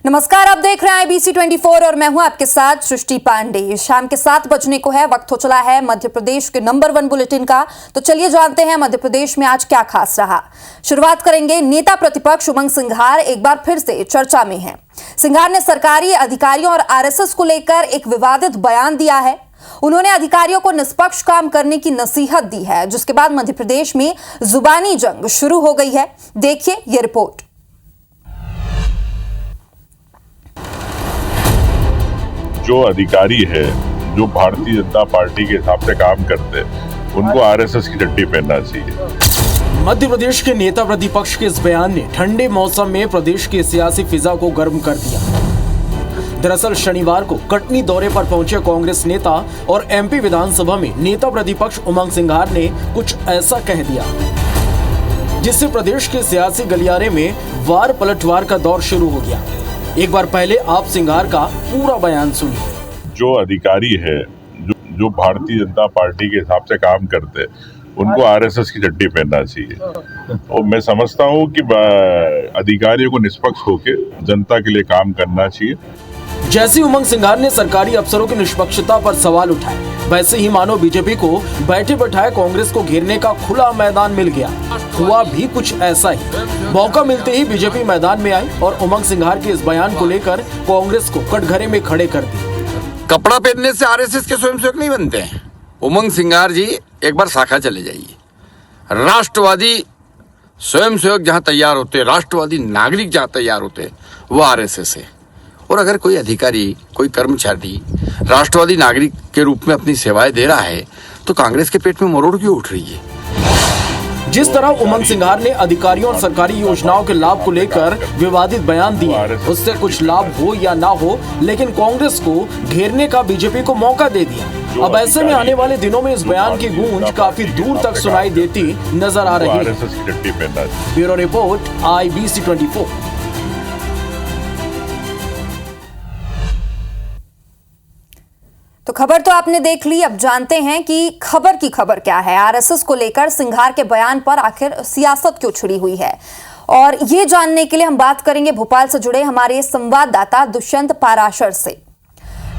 नमस्कार, आप देख रहे हैं IBC 24 और मैं हूं आपके साथ सृष्टि पांडे। शाम के 7 बजने को है, वक्त हो चला है मध्य प्रदेश के नंबर 1 बुलेटिन का। तो चलिए जानते हैं मध्य प्रदेश में आज क्या खास रहा। शुरुआत करेंगे, नेता प्रतिपक्ष उमंग सिंघार एक बार फिर से चर्चा में हैं। सिंघार ने सरकारी अधिकारियों और RSS को लेकर एक विवादित बयान दिया है। उन्होंने अधिकारियों को निष्पक्ष काम करने की नसीहत दी है, जिसके बाद मध्य प्रदेश में जुबानी जंग शुरू हो गई है। देखिए ये रिपोर्ट। जो अधिकारी है, जो भारतीय जनता पार्टी के हिसाब से काम करते हैं, उनको RSS की चड्डी पहनना चाहिए। मध्य प्रदेश के नेता प्रतिपक्ष के इस बयान ने ठंडे मौसम में प्रदेश की सियासी फिजा को गर्म कर दिया। दरअसल शनिवार को कटनी दौरे पर पहुंचे कांग्रेस नेता और MP विधानसभा में नेता प्रतिपक्ष उमंग सिंघार ने कुछ ऐसा कह दिया, जिससे प्रदेश के सियासी गलियारे में वार पलटवार का दौर शुरू हो गया। एक बार पहले आप सिंघार का पूरा बयान सुनिए। जो अधिकारी है, जो भारतीय जनता पार्टी के हिसाब से काम करते हैं, उनको RSS की चड्डी पहनना चाहिए। और मैं समझता हूँ कि अधिकारियों को निष्पक्ष होकर जनता के लिए काम करना चाहिए। जैसे उमंग सिंघार ने सरकारी अफसरों की निष्पक्षता पर सवाल उठाए, वैसे ही मानो बीजेपी को बैठे बैठाए कांग्रेस को घेरने का खुला मैदान मिल गया। हुआ भी कुछ ऐसा ही। मौका मिलते ही बीजेपी मैदान में आई और उमंग सिंघार के इस बयान को लेकर कांग्रेस को कटघरे में खड़े कर दिया। कपड़ा पहनने से RSS के स्वयंसेवक नहीं बनते हैं। उमंग सिंघार जी एक बार शाखा चले जाइए। राष्ट्रवादी स्वयंसेवक जहां तैयार होते, राष्ट्रवादी नागरिक जहां तैयार होते, वो RSS है। और अगर कोई अधिकारी, कोई कर्मचारी राष्ट्रवादी नागरिक के रूप में अपनी सेवाएं दे रहा है, तो कांग्रेस के पेट में मरोड़ क्यों उठ रही है? जिस तरह उमंग सिंघार ने अधिकारियों और सरकारी योजनाओं के लाभ को लेकर विवादित बयान दिए, उससे कुछ लाभ हो या ना हो, लेकिन कांग्रेस को घेरने का बीजेपी को मौका दे दिया। अब ऐसे में आने वाले दिनों में इस बयान की गूंज काफी दूर तक सुनाई देती नजर आ रही है। Bureau report, IBC 24। तो खबर तो आपने देख ली, अब जानते हैं कि खबर की खबर क्या है। RSS को लेकर सिंघार के बयान पर आखिर सियासत क्यों छिड़ी हुई है, और ये जानने के लिए हम बात करेंगे भोपाल से जुड़े हमारे संवाददाता दुष्यंत पाराशर से।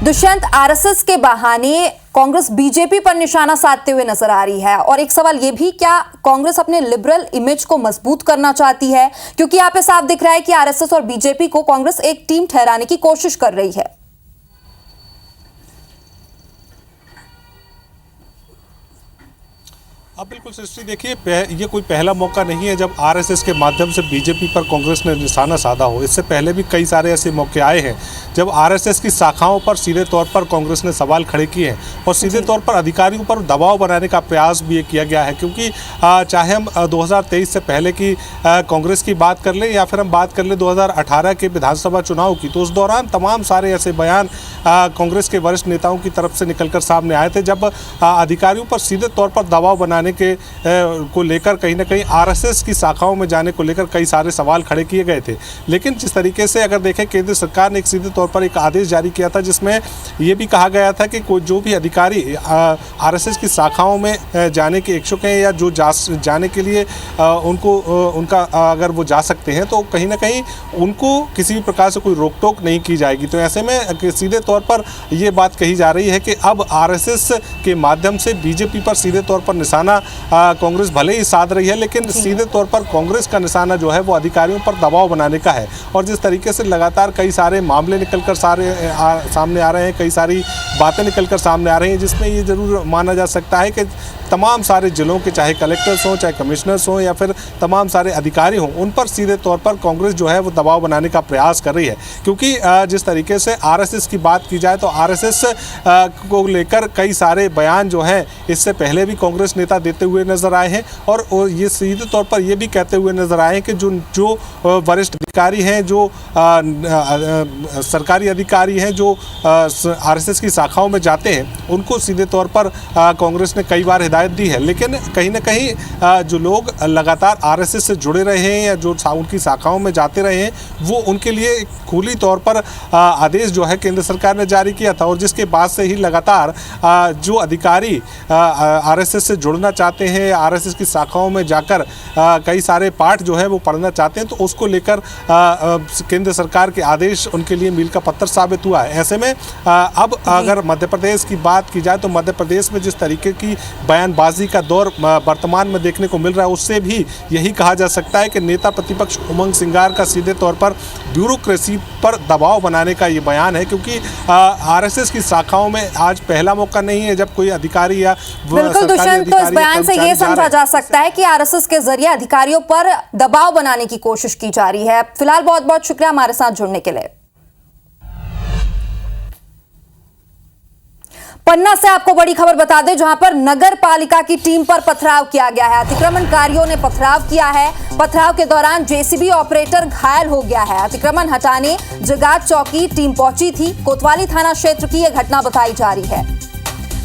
दुष्यंत, RSS के बहाने कांग्रेस बीजेपी पर निशाना साधते हुए नजर आ रही है, और एक सवाल ये भी, क्या कांग्रेस अपने लिबरल इमेज को मजबूत करना चाहती है? क्योंकि यहाँ पे साफ दिख रहा है कि RSS और बीजेपी को कांग्रेस एक टीम ठहराने की कोशिश कर रही है। अब बिल्कुल सृष्टि, देखिए ये कोई पहला मौका नहीं है जब RSS के माध्यम से बीजेपी पर कांग्रेस ने निशाना साधा हो। इससे पहले भी कई सारे ऐसे मौके आए हैं जब RSS की शाखाओं पर सीधे तौर पर कांग्रेस ने सवाल खड़े किए हैं और सीधे तौर पर अधिकारियों पर दबाव बनाने का प्रयास भी किया गया है। क्योंकि चाहे हम 2023 से पहले की कांग्रेस की बात कर लें या फिर हम बात कर लें 2018 के विधानसभा चुनाव की, तो उस दौरान तमाम सारे ऐसे बयान कांग्रेस के वरिष्ठ नेताओं की तरफ से निकलकर सामने आए थे, जब अधिकारियों पर सीधे तौर पर दबाव बनाने के को लेकर कहीं ना कहीं RSS की शाखाओं में जाने को लेकर कई सारे सवाल खड़े किए गए थे। लेकिन जिस तरीके से अगर देखें, केंद्र सरकार ने एक सीधे तौर पर एक आदेश जारी किया था, जिसमें ये भी कहा गया था कि कोई जो भी अधिकारी RSS की शाखाओं में जाने के इच्छुक हैं या जो जाने के लिए उनका अगर वो जा सकते हैं, तो कहीं ना कहीं उनको किसी भी प्रकार से कोई रोक टोक नहीं की जाएगी। तो ऐसे में सीधे तौर पर ये बात कही जा रही है कि अब RSS के माध्यम से बीजेपी पर सीधे तौर पर निशाना कांग्रेस भले ही साध रही है, लेकिन सीधे तौर पर कांग्रेस का निशाना जो है वो अधिकारियों पर दबाव बनाने का है। और जिस तरीके से लगातार कई सारे मामले निकलकर सामने आ रहे हैं, कई सारी बातें निकलकर सामने आ रही हैं, जिसमें ये जरूर माना जा सकता है कि तमाम सारे जिलों के, चाहे कलेक्टर्स हों, चाहे कमिश्नर्स हों या फिर तमाम सारे अधिकारी हों, उन पर सीधे तौर पर कांग्रेस जो है वो दबाव बनाने का प्रयास कर रही है। क्योंकि जिस तरीके से RSS की बात की जाए तो RSS को लेकर कई सारे बयान जो हैं इससे पहले भी कांग्रेस नेता देते हुए नजर आए हैं, और ये सीधे तौर पर ये भी कहते हुए नजर आए हैं कि जो वरिष्ठ अधिकारी हैं, जो सरकारी अधिकारी हैं, जो RSS की शाखाओं में जाते हैं, उनको सीधे तौर पर कांग्रेस ने कई बार हिदायत दी है। लेकिन कहीं ना कहीं जो लोग लगातार RSS से जुड़े रहे हैं या जो उनकी शाखाओं में जाते रहे हैं, वो उनके लिए खुली तौर पर आदेश जो है केंद्र सरकार ने जारी किया था, और जिसके बाद से ही लगातार जो अधिकारी RSS से जुड़ना पढ़ना चाहते हैं, आरएसएस की शाखाओं में जाकर कई सारे पाठ जो है वो पढ़ना चाहते हैं, तो उसको लेकर केंद्र सरकार के आदेश उनके लिए मील का पत्थर साबित हुआ है। ऐसे में अब अगर मध्य प्रदेश की बात की जाए तो मध्य प्रदेश में जिस तरीके की बयानबाजी का दौर वर्तमान में देखने को मिल रहा है, उससे भी यही कहा जा सकता है कि नेता प्रतिपक्ष उमंग सिंगार का सीधे तौर पर ब्यूरोक्रेसी पर दबाव बनाने का ये बयान है, क्योंकि आरएसएस की शाखाओं में आज पहला मौका नहीं है जब कोई अधिकारी या बिल्कुल दुष्यंत, तो इस बयान से ये समझा जा सकता है कि आरएसएस के जरिए अधिकारियों पर दबाव बनाने की कोशिश की जा रही है। फिलहाल बहुत बहुत शुक्रिया हमारे साथ जुड़ने के लिए। पन्ना से आपको बड़ी खबर बता दें, जहां पर नगर पालिका की टीम पर पथराव किया गया है। अतिक्रमणकारियों ने पथराव किया है। पथराव के दौरान जेसीबी ऑपरेटर घायल हो गया है। अतिक्रमण हटाने जगात चौकी टीम पहुंची थी। कोतवाली थाना क्षेत्र की यह घटना बताई जा रही है।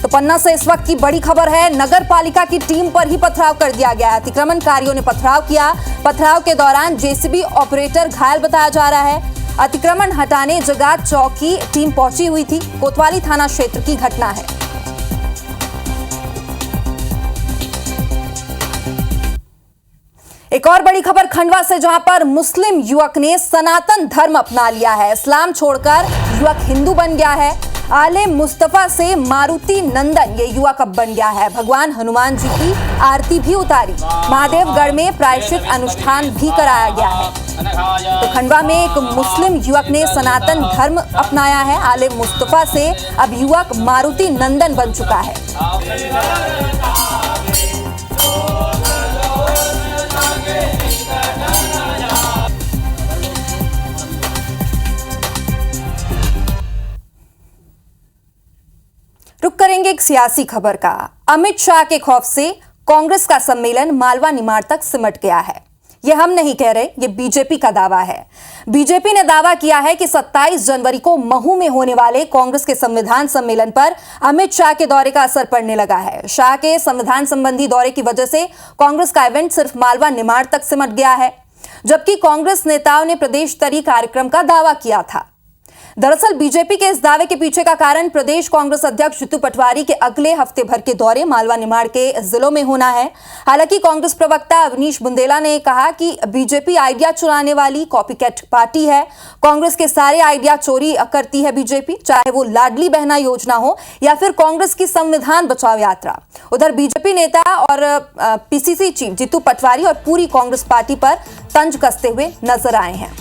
तो पन्ना से इस वक्त की बड़ी खबर है, नगर पालिका की टीम पर ही पथराव कर दिया गया है। अतिक्रमणकारियों ने पथराव किया। पथराव के दौरान जेसीबी ऑपरेटर घायल बताया जा रहा है। अतिक्रमण हटाने जगात चौकी टीम पहुंची हुई थी। कोतवाली थाना क्षेत्र की घटना है। एक और बड़ी खबर खंडवा से, जहां पर मुस्लिम युवक ने सनातन धर्म अपना लिया है। इस्लाम छोड़कर युवक हिंदू बन गया है। आले मुस्तफा से मारुति नंदन ये युवक अब बन गया है। भगवान हनुमान जी की आरती भी उतारी। महादेवगढ़ में प्रायश्चित अनुष्ठान भी कराया गया है। तो खंडवा में एक मुस्लिम युवक ने सनातन धर्म अपनाया है। आले मुस्तफा से अब युवक मारुति नंदन बन चुका है। रुक करेंगे एक सियासी खबर का। अमित शाह के खौफ से कांग्रेस का सम्मेलन मालवा निमाड़ तक सिमट गया है। यह हम नहीं कह रहे, यह बीजेपी का दावा है। बीजेपी ने दावा किया है कि 27 जनवरी को महू में होने वाले कांग्रेस के संविधान सम्मेलन पर अमित शाह के दौरे का असर पड़ने लगा है। शाह के संविधान संबंधी दौरे की वजह से कांग्रेस का इवेंट सिर्फ मालवा निमाड़ तक सिमट गया है, जबकि कांग्रेस नेताओं ने प्रदेश स्तरीय कार्यक्रम का दावा किया था। दरअसल बीजेपी के इस दावे के पीछे का कारण प्रदेश कांग्रेस अध्यक्ष जीतू पटवारी के अगले हफ्ते भर के दौरे मालवा निमाड़ के जिलों में होना है। हालांकि कांग्रेस प्रवक्ता अवनीश बुंदेला ने कहा कि बीजेपी आइडिया चुराने वाली कॉपीकैट पार्टी है। कांग्रेस के सारे आइडिया चोरी करती है बीजेपी, चाहे वो लाडली बहना योजना हो या फिर कांग्रेस की संविधान बचाओ यात्रा। उधर बीजेपी नेता और पीसीसी चीफ जीतू पटवारी और पूरी कांग्रेस पार्टी पर तंज कसते हुए नजर आए हैं।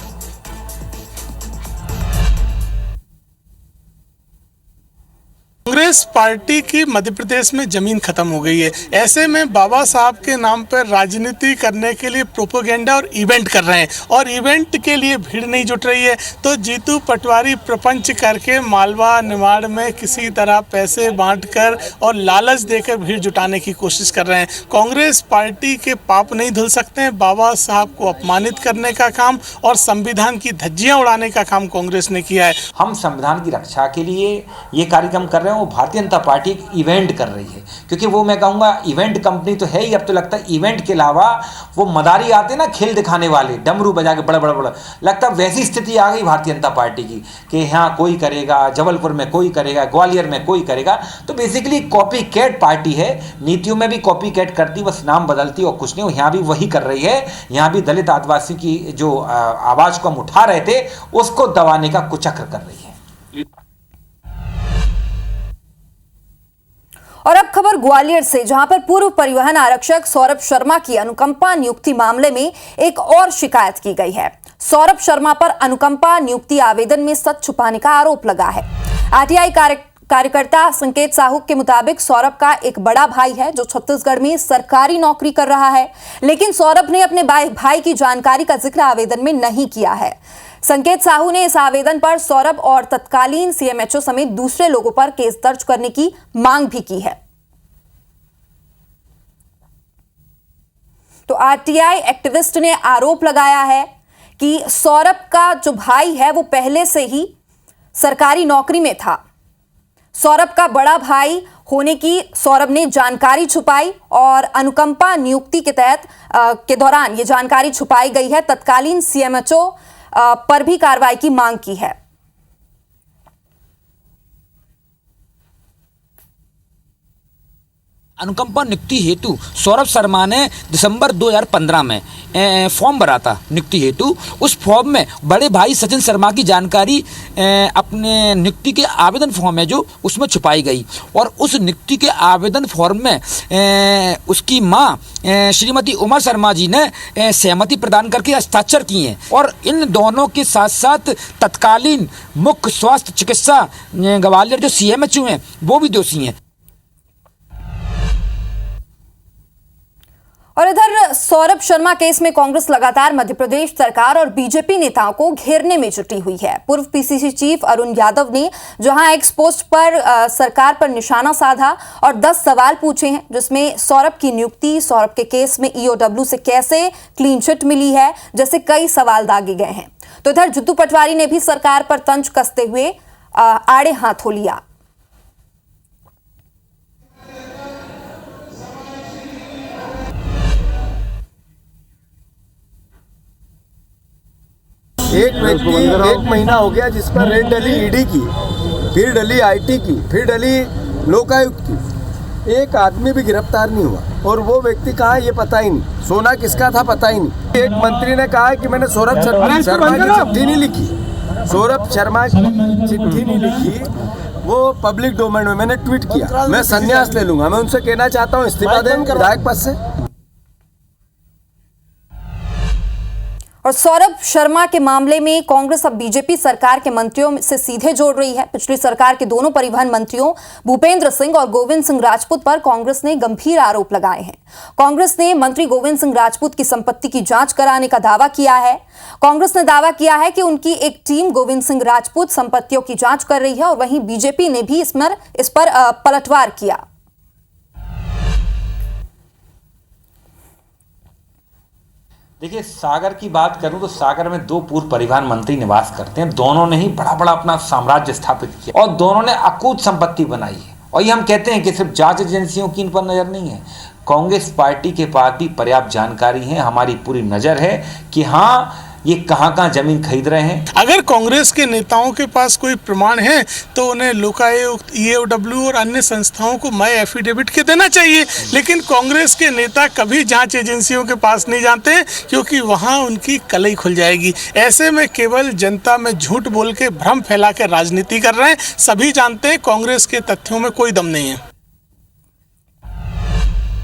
कांग्रेस पार्टी की मध्य प्रदेश में जमीन खत्म हो गई है। ऐसे में बाबा साहब के नाम पर राजनीति करने के लिए प्रोपेगेंडा और इवेंट कर रहे हैं और इवेंट के लिए भीड़ नहीं जुट रही है। तो जीतू पटवारी प्रपंच करके मालवा निमाड़ में किसी तरह पैसे बांटकर और लालच देकर भीड़ जुटाने की कोशिश कर रहे हैं। कांग्रेस पार्टी के पाप नहीं धुल सकते हैं। बाबा साहब को अपमानित करने का काम और संविधान की धज्जियां उड़ाने का काम कांग्रेस ने किया है। हम संविधान की रक्षा के लिए ये कार्यक्रम कर रहे हैं। वो भारतीय जनता पार्टी एक इवेंट कर रही है, क्योंकि वो मैं कहूँगा इवेंट कंपनी तो है ही। अब तो लगता है इवेंट के अलावा वो मदारी आते ना खेल दिखाने वाले, डमरू बजा के बड़ा लगता है वैसी स्थिति आ गई भारतीय जनता पार्टी की कि यहाँ कोई करेगा, जबलपुर में कोई करेगा, ग्वालियर में कोई करेगा। तो बेसिकली कॉपी कैट पार्टी है। नीतियों में भी कॉपी कैट करती, बस नाम बदलती और कुछ नहीं। यहाँ भी वही कर रही है। यहाँ भी दलित आदिवासी की जो आवाज को हम उठा रहे थे उसको दबाने का कुचक्र कर रही है। और अब खबर ग्वालियर से, जहां पर पूर्व परिवहन आरक्षक सौरभ शर्मा की अनुकंपा नियुक्ति मामले में एक और शिकायत की गई है। सौरभ शर्मा पर अनुकंपा नियुक्ति आवेदन में सच छुपाने का आरोप लगा है। आरटीआई कार्यकर्ता संकेत साहू के मुताबिक सौरभ का एक बड़ा भाई है जो छत्तीसगढ़ में सरकारी नौकरी कर रहा है, लेकिन सौरभ ने अपने भाई की जानकारी का जिक्र आवेदन में नहीं किया है। संकेत साहू ने इस आवेदन पर सौरभ और तत्कालीन सीएमएचओ समेत दूसरे लोगों पर केस दर्ज करने की मांग भी की है। तो आरटीआई एक्टिविस्ट ने आरोप लगाया है कि सौरभ का जो भाई है वो पहले से ही सरकारी नौकरी में था। सौरभ का बड़ा भाई होने की सौरभ ने जानकारी छुपाई और अनुकंपा नियुक्ति के तहत के दौरान ये जानकारी छुपाई गई है। तत्कालीन सीएमएचओ पर भी कार्रवाई की मांग की है। अनुकंपा नियुक्ति हेतु सौरभ शर्मा ने दिसंबर 2015 में फॉर्म भरा था नियुक्ति हेतु। उस फॉर्म में बड़े भाई सचिन शर्मा की जानकारी अपने नियुक्ति के आवेदन फॉर्म है जो उसमें छुपाई गई, और उस नियुक्ति के आवेदन फॉर्म में उसकी मां श्रीमती उमा शर्मा जी ने सहमति प्रदान करके हस्ताक्षर किए हैं। और इन दोनों के साथ साथ तत्कालीन मुख्य स्वास्थ्य चिकित्सा ग्वालियर जो CMHO हैं वो भी दोषी हैं। और इधर सौरभ शर्मा केस में कांग्रेस लगातार मध्य प्रदेश सरकार और बीजेपी नेताओं को घेरने में जुटी हुई है। पूर्व PCC चीफ अरुण यादव ने जहां एक्स पोस्ट पर सरकार पर निशाना साधा और 10 सवाल पूछे हैं, जिसमें सौरभ की नियुक्ति, सौरभ के केस में EOW से कैसे क्लीन चिट मिली है, जैसे कई सवाल दागे गए हैं। तो इधर जितू पटवारी ने भी सरकार पर तंज कसते हुए आड़े हाथों लिया। एक महीना हो गया जिस पर रेड डली ईडी की, फिर डली IT की, फिर डली लोकायुक्त की। एक आदमी भी गिरफ्तार नहीं हुआ, और वो व्यक्ति कहाँ है ये पता ही नहीं, सोना किसका था पता ही नहीं। एक मंत्री ने कहा है कि मैंने सौरभ शर्मा की चिट्ठी नहीं लिखी, सौरभ शर्मा की चिट्ठी नहीं लिखी, वो पब्लिक डोमेन में मैंने ट्वीट किया। मैं संन्यास ले लूंगा। मैं उनसे कहना चाहता हूँ इस्तीफा दें विधायक पद से। और सौरभ शर्मा के मामले में कांग्रेस अब बीजेपी सरकार के मंत्रियों से सीधे जोड़ रही है। पिछली सरकार के दोनों परिवहन मंत्रियों भूपेंद्र सिंह और गोविंद सिंह राजपूत पर कांग्रेस ने गंभीर आरोप लगाए हैं। कांग्रेस ने मंत्री गोविंद सिंह राजपूत की संपत्ति की जांच कराने का दावा किया है। कांग्रेस ने दावा किया है कि उनकी एक टीम गोविंद सिंह राजपूत संपत्तियों की जांच कर रही है, और वहीं बीजेपी ने भी इस पर पलटवार किया। देखिए, सागर की बात करूं तो सागर में 2 पूर्व परिवहन मंत्री निवास करते हैं। दोनों ने ही बड़ा बड़ा अपना साम्राज्य स्थापित किया और दोनों ने अकूत संपत्ति बनाई है। और ये हम कहते हैं कि सिर्फ जांच एजेंसियों की इन पर नजर नहीं है, कांग्रेस पार्टी के पास भी पर्याप्त जानकारी है। हमारी पूरी नजर है कि हाँ, ये कहाँ जमीन खरीद रहे हैं। अगर कांग्रेस के नेताओं के पास कोई प्रमाण है तो उन्हें लोकायुक्त, EOW और अन्य संस्थाओं को मैं एफिडेविट के देना चाहिए। लेकिन कांग्रेस के नेता कभी जांच एजेंसियों के पास नहीं जाते हैं, क्योंकि वहां उनकी कलई खुल जाएगी। ऐसे में केवल जनता में झूठ बोल के भ्रम फैला के राजनीति कर रहे हैं। सभी जानते हैं कांग्रेस के तथ्यों में कोई दम नहीं है।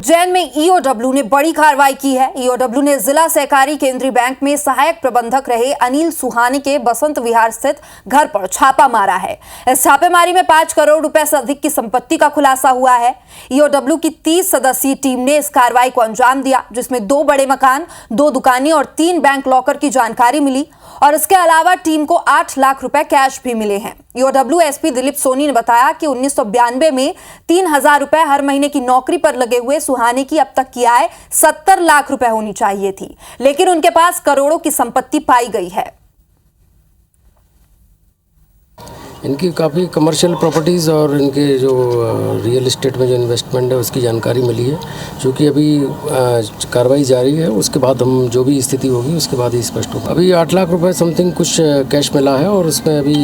उज्जैन में EOW ने बड़ी कार्रवाई की है। EOW ने जिला सहकारी केंद्रीय बैंक में सहायक प्रबंधक रहे अनिल सुहानी के बसंत विहार स्थित घर पर छापा मारा है। इस छापेमारी में 5 करोड़ रुपए से अधिक की संपत्ति का खुलासा हुआ है। EOW की 30 सदस्यीय टीम ने इस कार्रवाई को अंजाम दिया, जिसमें 2 बड़े मकान, 2 दुकानें और 3 बैंक लॉकर की जानकारी मिली, और इसके अलावा टीम को 8 लाख रुपए कैश भी मिले हैं। EOW SP दिलीप सोनी ने बताया कि 1992 में 3,000 रुपए हर महीने की नौकरी पर लगे हुए सुहानी की अब तक की आय 70 लाख रुपए होनी चाहिए थी, लेकिन उनके पास करोड़ों की संपत्ति पाई गई है। इनकी काफ़ी कमर्शियल प्रॉपर्टीज़ और इनके जो रियल इस्टेट में जो इन्वेस्टमेंट है उसकी जानकारी मिली है, जो कि अभी कार्रवाई जारी है। उसके बाद हम जो भी स्थिति होगी उसके बाद ही स्पष्ट होगा। अभी 8 लाख रुपए समथिंग कुछ कैश मिला है और उसमें अभी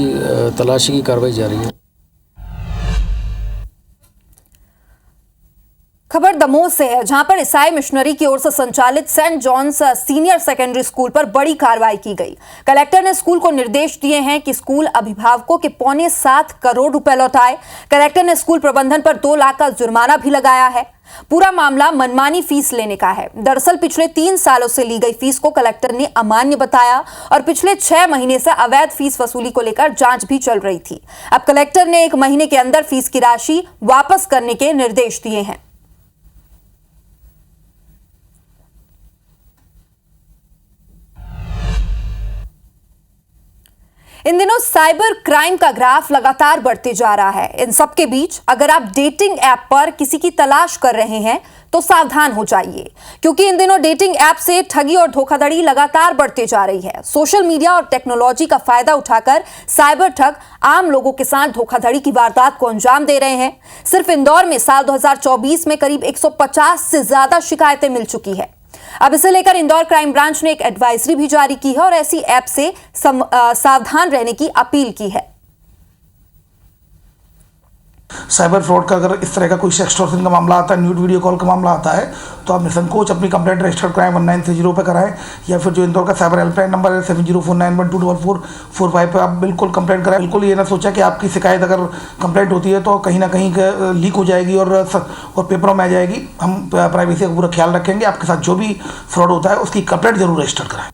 तलाशी की कार्रवाई जारी है। खबर दमोह से है, जहां पर ईसाई मिशनरी की ओर से संचालित saint John's senior secondary school पर बड़ी कार्रवाई की गई। कलेक्टर ने स्कूल को निर्देश दिए हैं कि स्कूल अभिभावकों के 7.25 करोड़ रुपए लौटाए। कलेक्टर ने स्कूल प्रबंधन पर 2 लाख का जुर्माना भी लगाया है। पूरा मामला मनमानी फीस लेने का है। दरअसल पिछले 3 सालों से ली गई फीस को कलेक्टर ने अमान्य बताया और पिछले 6 महीने से अवैध फीस वसूली को लेकर जांच भी चल रही थी। अब कलेक्टर ने 1 महीने के अंदर फीस की राशि वापस करने के निर्देश दिए हैं। इन दिनों साइबर क्राइम का ग्राफ लगातार बढ़ते जा रहा है। इन सब के बीच अगर आप डेटिंग ऐप पर किसी की तलाश कर रहे हैं तो सावधान हो जाइए, क्योंकि इन दिनों डेटिंग ऐप से ठगी और धोखाधड़ी लगातार बढ़ते जा रही है। सोशल मीडिया और टेक्नोलॉजी का फायदा उठाकर साइबर ठग आम लोगों के साथ धोखाधड़ी की वारदात को अंजाम दे रहे हैं। सिर्फ इंदौर में साल 2024 में करीब 150 से ज्यादा शिकायतें मिल चुकी है। अब इसे लेकर इंदौर क्राइम ब्रांच ने एक एडवाइजरी भी जारी की है और ऐसी ऐप से सावधान रहने की अपील की है। साइबर फ्रॉड का अगर इस तरह का कोई एक्सटॉर्शन का मामला आता है, न्यूड वीडियो कॉल का मामला आता है, तो आप निसंकोच अपनी कंप्लेंट रजिस्टर कराएं 1930 पे कराएं, या फिर जो इंदौर का साइबर हेल्पलाइन नंबर है 7049124445 पे आप बिल्कुल कंप्लेंट कराएं। बिल्कुल ये ना सोचा कि आपकी शिकायत अगर कंप्लेंट होती है तो कहीं ना कहीं लीक हो जाएगी और पेपरों में आ जाएगी। हम प्राइवेसी का पूरा ख्याल रखेंगे। आपके साथ जो भी फ्रॉड होता है उसकी कंप्लेंट जरूर रजिस्टर कराएं।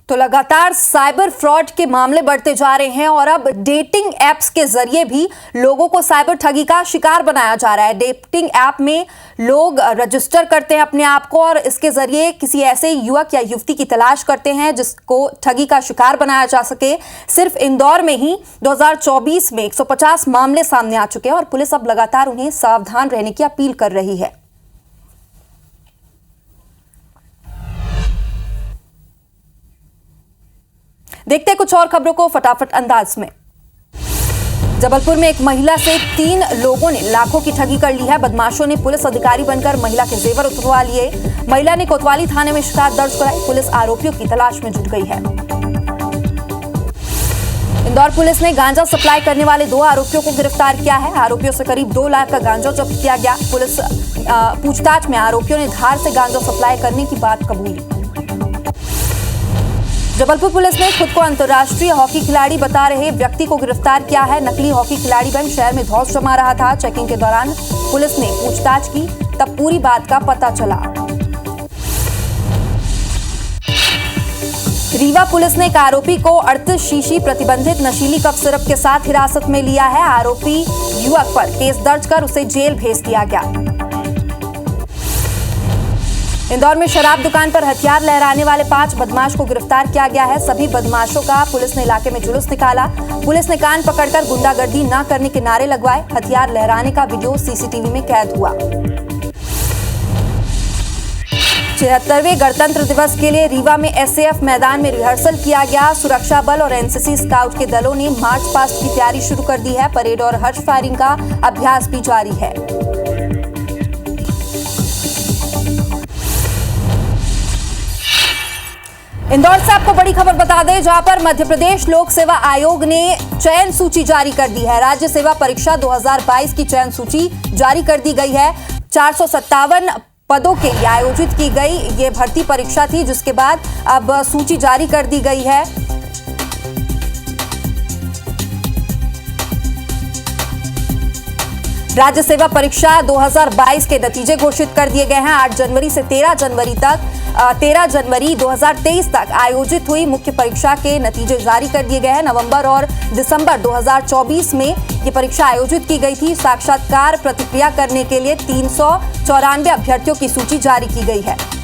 तो लगातार साइबर फ्रॉड के मामले बढ़ते जा रहे हैं और अब डेटिंग एप्स के जरिए भी लोगों को साइबर ठगी का शिकार बनाया जा रहा है। डेटिंग ऐप में लोग रजिस्टर करते हैं अपने आप को और इसके जरिए किसी ऐसे युवक या युवती की तलाश करते हैं जिसको ठगी का शिकार बनाया जा सके। सिर्फ इंदौर में ही 2024 में 150 मामले सामने आ चुके हैं और पुलिस अब लगातार उन्हें सावधान रहने की अपील कर रही है। देखते हैं कुछ और खबरों को फटाफट अंदाज में। जबलपुर में एक महिला से 3 लोगों ने लाखों की ठगी कर ली है। बदमाशों ने पुलिस अधिकारी बनकर महिला के जेवर उतरवा लिए। महिला ने कोतवाली थाने में शिकायत दर्ज कराई। पुलिस आरोपियों की तलाश में जुट गई है। इंदौर पुलिस ने गांजा सप्लाई करने वाले 2 आरोपियों को गिरफ्तार किया है। आरोपियों से करीब 2 लाख का गांजा जब्त किया गया। पुलिस पूछताछ में आरोपियों ने धार से गांजा सप्लाई करने की बात कबूली। जबलपुर पुलिस ने खुद को अंतर्राष्ट्रीय हॉकी खिलाड़ी बता रहे व्यक्ति को गिरफ्तार किया है। नकली हॉकी खिलाड़ी बन शहर में धौंस जमा रहा था। चेकिंग के दौरान पुलिस ने पूछताछ की, तब पूरी बात का पता चला। रीवा पुलिस ने एक आरोपी को 38 शीशी प्रतिबंधित नशीली कफ सिरप के साथ हिरासत में लिया है। आरोपी युवक पर केस दर्ज कर उसे जेल भेज दिया गया। इंदौर में शराब दुकान पर हथियार लहराने वाले 5 बदमाश को गिरफ्तार किया गया है। सभी बदमाशों का पुलिस ने इलाके में जुलूस निकाला। पुलिस ने कान पकड़कर गुंडागर्दी न करने के नारे लगवाए। हथियार लहराने का वीडियो सीसीटीवी में कैद हुआ। 76वें गणतंत्र दिवस के लिए रीवा में एसएएफ मैदान में रिहर्सल किया गया। सुरक्षा बल और एनसीसी स्काउट के दलों ने मार्च पास्ट की तैयारी शुरू कर दी है। परेड और हर्ष फायरिंग का अभ्यास भी जारी है। इंदौर से आपको बड़ी खबर बता दें, जहां पर मध्य प्रदेश लोक सेवा आयोग ने चयन सूची जारी कर दी है। राज्य सेवा परीक्षा 2022 की चयन सूची जारी कर दी गई है। 457 पदों के लिए आयोजित की गई ये भर्ती परीक्षा थी, जिसके बाद अब सूची जारी कर दी गई है। राज्य सेवा परीक्षा 2022 के नतीजे घोषित कर दिए गए हैं। 8 जनवरी से 13 जनवरी 2023 तक आयोजित हुई मुख्य परीक्षा के नतीजे जारी कर दिए गए हैं। नवंबर और दिसंबर 2024 में ये परीक्षा आयोजित की गई थी। साक्षात्कार प्रतिक्रिया करने के लिए 394 अभ्यर्थियों की सूची जारी की गई है।